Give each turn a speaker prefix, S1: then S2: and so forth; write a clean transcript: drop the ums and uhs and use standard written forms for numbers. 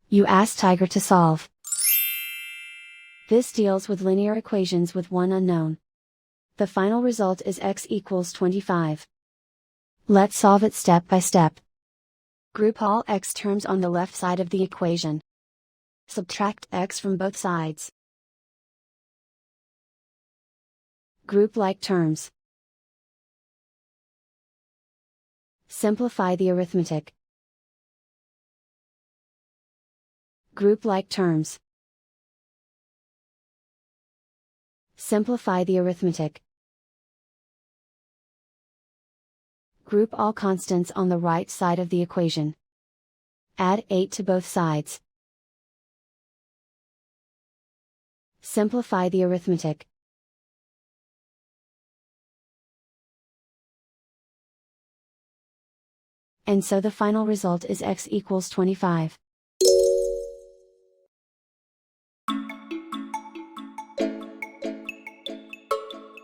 S1: You ask Tiger to solve. This deals with linear equations with one unknown. The final result is x equals 25. Let's solve it step by step. Group all x terms on the left side of the equation. Subtract x from both sides. Group like terms. Simplify the arithmetic. Group like terms. Simplify the arithmetic. Group all constants on the right side of the equation. Add 8 to both sides. Simplify the arithmetic. And so the final result is x equals 25.